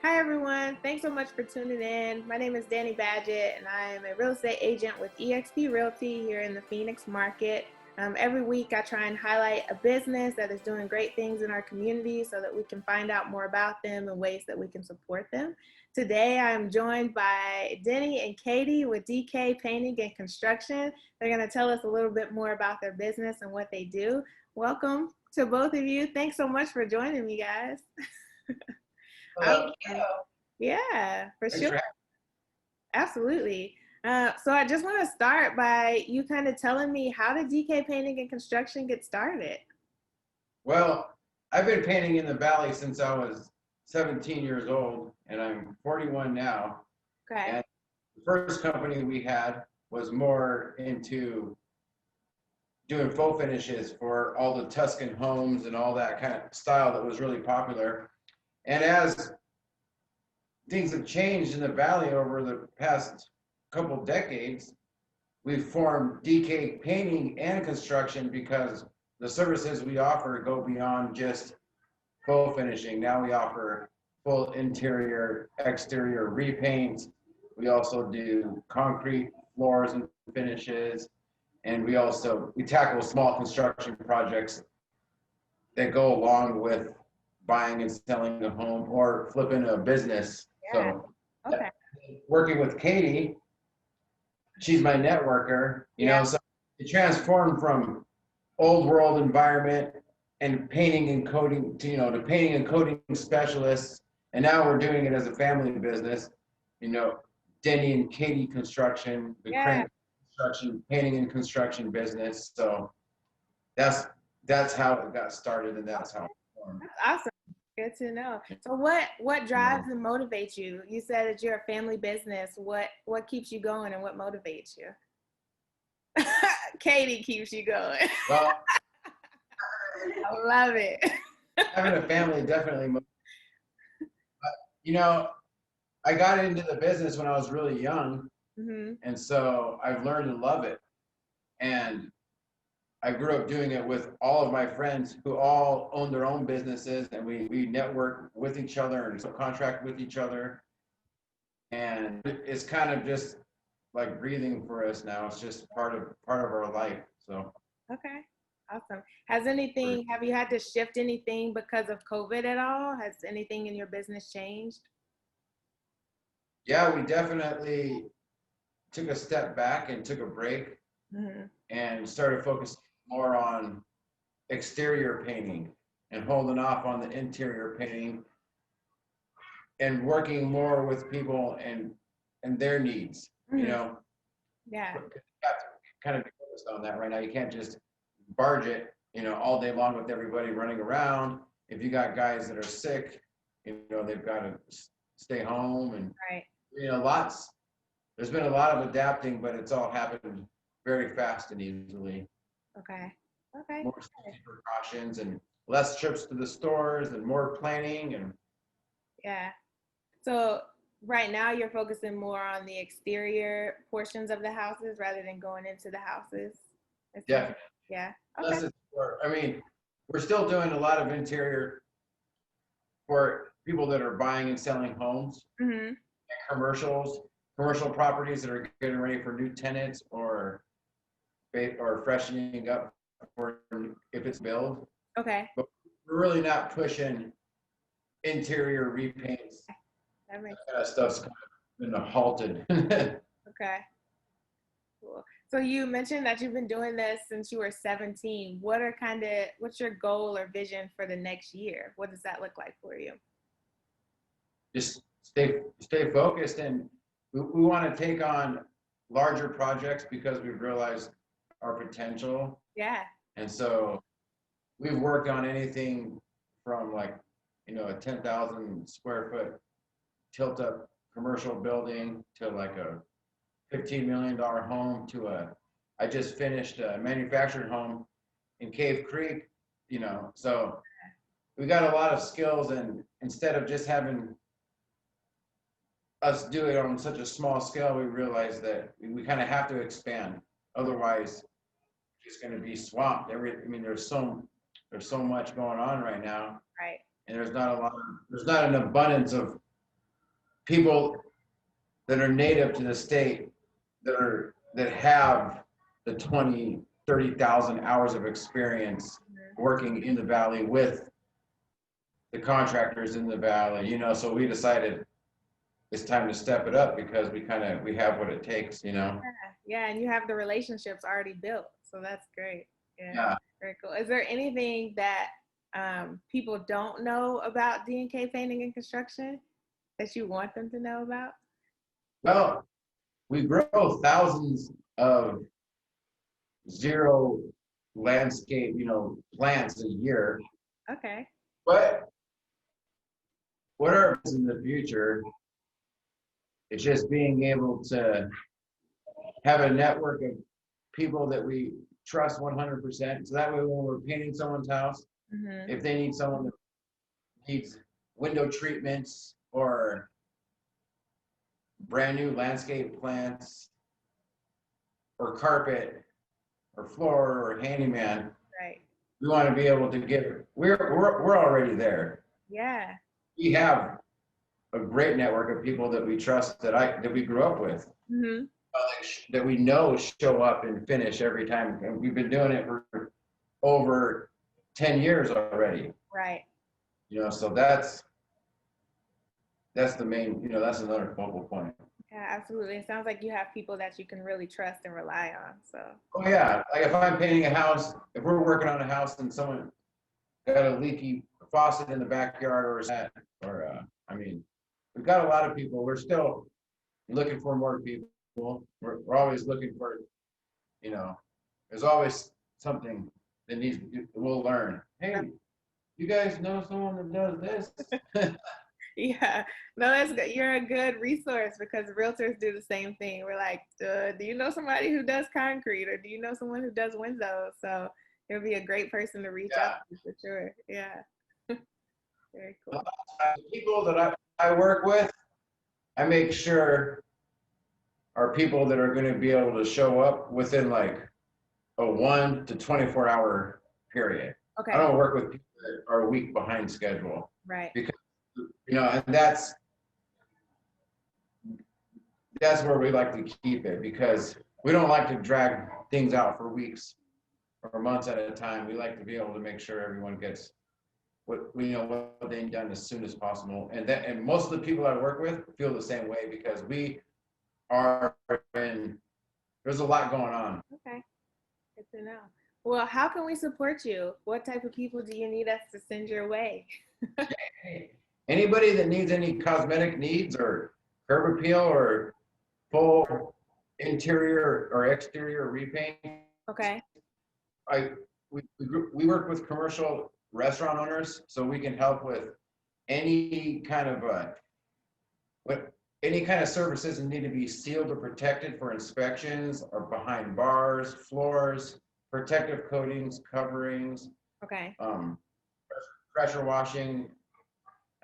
Hi, everyone. Thanks so much for tuning in. My name is Danny Badgett, and I am a real estate agent with eXp Realty here in the Phoenix market. Every week, I try and highlight a business that is doing great things in our community so that we can find out more about them and ways that we can support them. Today, I'm joined by Denny and Katie with DK Painting and Construction. They're going to tell us a little bit more about their business and what they do. Welcome to both of you. Thanks so much for joining me, guys. Hello. Yeah, for Thanks sure. for Absolutely. So I just want to start by you kind of telling me, how did DK Painting and Construction get started? Well, I've been painting in the valley since I was 17 years old, and I'm 41 now. Okay. And the first company we had was more into doing faux finishes for all the Tuscan homes and all that kind of style that was really popular. And as things have changed in the valley over the past couple decades, we've formed DK Painting and Construction because the services we offer go beyond just full finishing. Now we offer full interior, exterior repaints. We also do concrete floors and finishes. And we tackle small construction projects that go along with buying and selling a home or flipping a business. Yeah. So Okay. working with Katie, she's my networker, Yeah. so it transformed from old world environment and painting and coating to painting and coating specialists. And now we're doing it as a family business, you know, Denny and Katie construction, the Yeah. crane construction, painting and construction business. So that's how it got started, and that's how it formed. That's awesome. Good to know. So what drives and motivates you? You said that you're a family business. What keeps you going and what motivates you? Katie keeps you going. Well, I love it. having a family definitely, you know, I got into the business when I was really young, Hmm. and so I've learned to love it. And I grew up doing it with all of my friends who all own their own businesses, and we network with each other and subcontract with each other. And it's kind of just like breathing for us now. It's just part of our life. So Okay. Awesome. Have you had to shift anything because of COVID at all? Has anything in your business changed? yeah, we definitely took a step back and took a break Hmm. and started focusing more on exterior painting and holding off on the interior painting and working more with people and their needs. Hmm. Yeah. You have to kind of be focused on that right now. You can't just barge it, all day long with everybody running around. If you got guys that are sick, they've got to stay home, and Right. lots. There's been a lot of adapting, but it's all happened very fast and easily. Okay. Okay. More safety precautions and less trips to the stores and more planning and Yeah. So right now you're focusing more on the exterior portions of the houses rather than going into the houses. definitely. Yeah. Okay. Less is more. I mean, we're still doing a lot of interior for people that are buying and selling homes, Hmm. commercial properties that are getting ready for new tenants or freshening up for if it's built. Okay. But we're really not pushing interior repaints. That makes That kind of stuff's kind of been halted. Okay. Cool. So you mentioned that you've been doing this since you were 17. What's your goal or vision for the next year? What does that look like for you? Just stay focused, and we want to take on larger projects because we've realized our potential. Yeah. And so we've worked on anything from like, a 10,000 square foot tilt up commercial building to like a $15 million home I just finished a manufactured home in Cave Creek, so we got a lot of skills, and instead of just having us do it on such a small scale, we realized that we kind of have to expand. Otherwise, it's going to be swamped. There's so much going on right now, Right. and there's not an abundance of people that are native to the state that have the 20, 30,000 hours of experience working in the valley with the contractors in the valley, so we decided it's time to step it up because we have what it takes. Yeah, and you have the relationships already built, so that's great. Yeah, Yeah. very cool. Is there anything that people don't know about D&K Painting and Construction that you want them to know about? Well, we grow thousands of zero landscape, plants a year. Okay. But what our in the future is just being able to have a network of people that we trust 100%. So that way, when we're painting someone's house, if they need someone that needs window treatments or brand new landscape plants or carpet or floor or handyman, Right. we want to be able to get. We're already there. Yeah. We have a great network of people that we trust that we grew up with. That we know show up and finish every time, and we've been doing it for over 10 years already. Right. So that's the main, that's another focal point. Yeah, absolutely. It sounds like you have people that you can really trust and rely on. So. Oh yeah, like if I'm painting a house, if we're working on a house and someone got a leaky faucet in the backyard we've got a lot of people. We're still looking for more people. We're always looking for, there's always something that we'll learn. Hey, you guys know someone that does this? Yeah, no, that's good. You're a good resource because realtors do the same thing. We're like, do you know somebody who does concrete, or do you know someone who does windows? So it would be a great person to reach out to for sure. Yeah. Very cool. The people that I work with, I make sure are people that are going to be able to show up within like a 1 to 24-hour period. Okay. I don't work with people that are a week behind schedule. Right. Because, and that's where we like to keep it, because we don't like to drag things out for weeks or months at a time. We like to be able to make sure everyone gets what they need done as soon as possible. And most of the people I work with feel the same way, because we are there's a lot going on. Okay. Good to know. Well, how can we support you? What type of people do you need us to send your way? Anybody that needs any cosmetic needs or curb appeal or full interior or exterior repaint. Okay. We work with commercial restaurant owners, so we can help with any kind of services that need to be sealed or protected for inspections, or behind bars, floors, protective coatings, coverings. Okay. Pressure washing.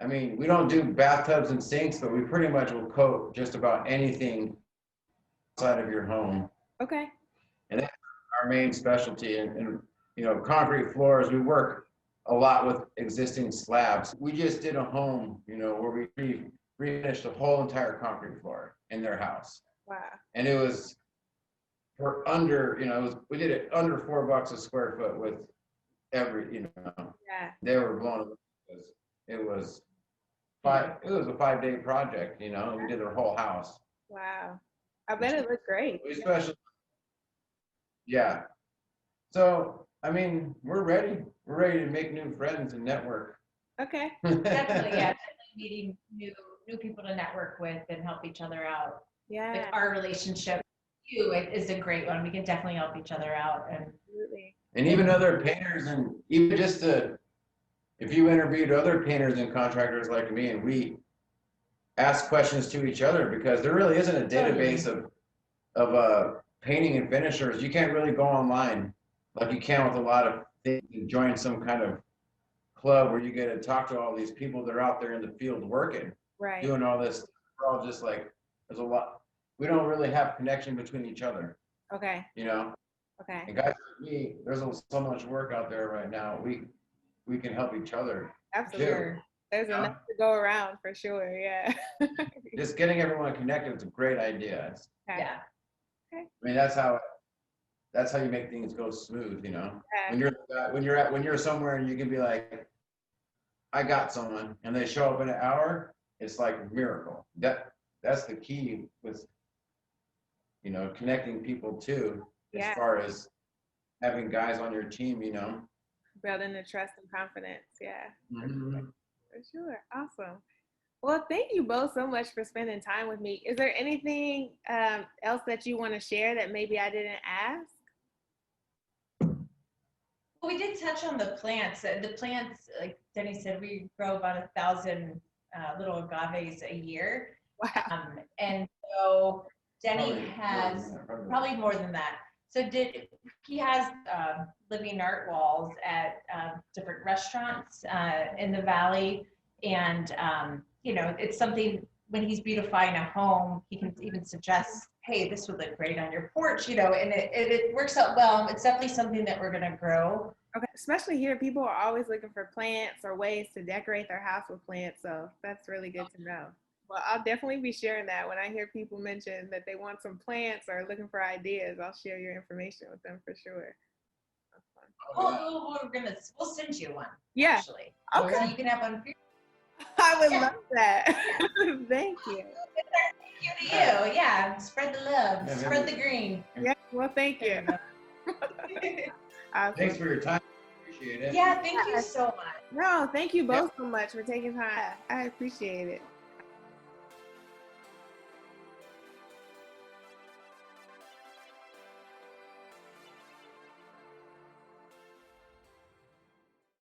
I mean, we don't do bathtubs and sinks, but we pretty much will coat just about anything outside of your home. Okay. And that's our main specialty. And concrete floors, we work a lot with existing slabs. We just did a home, where we refinished the whole entire concrete floor in their house. Wow. And it was for under, we did it under $4 a square foot with every, Yeah. they were blown away because it was a 5-day project, we did their whole house. Wow. I bet it looked great. Especially, yeah. So, I mean, we're ready. We're ready to make new friends and network. Okay. Definitely, yeah. Definitely meeting new people to network with and help each other out. Yeah. Like our relationship is a great one. We can definitely help each other out. Absolutely. And even other painters, and even just if you interviewed other painters and contractors like me, and we ask questions to each other, because there really isn't a database of painting and finishers. You can't really go online like you can with a lot of things and join some kind of club where you get to talk to all these people that are out there in the field working, right, doing all this. We're all just like, there's a lot. We don't really have connection between each other. Okay. Okay. And guys like me, there's so much work out there right now. We can help each other. Absolutely. Sure. There's Yeah. enough to go around for sure. Yeah. Just getting everyone connected is a great idea. Okay. Yeah. I mean, that's how you make things go smooth, you know. Yeah. When you're somewhere and you can be like, I got someone, and they show up in an hour, it's like a miracle. That's the key with, you know, connecting people too, as Yeah. far as having guys on your team, you know. Building the trust and confidence. Yeah. Mhm. For sure. Awesome. Well, thank you both so much for spending time with me. Is there anything else that you want to share that maybe I didn't ask? Well, we did touch on the plants. The plants, like Denny said, we grow about 1,000 little agaves a year. Wow. And so Denny Probably has more than that, probably more than that. So he has living art walls at different restaurants in the valley, and you know, it's something when he's beautifying a home, he can even suggest, hey, this would look great on your porch, you know, and it works out well. It's definitely something that we're gonna grow. Okay. Especially here, people are always looking for plants or ways to decorate their house with plants. So that's really good to know. Well, I'll definitely be sharing that when I hear people mention that they want some plants or looking for ideas. I'll share your information with them for sure. That's fun. We'll send you one. Yeah. Actually, Okay. so you can have one for I would Yeah. love that. Thank you. you to you. Yeah, spread the love, Yeah, spread the green. Yeah. Well, thank you. Awesome. Thanks for your time. Appreciate it. Yeah, thank you so much. No, thank you both so much for taking time. I appreciate it.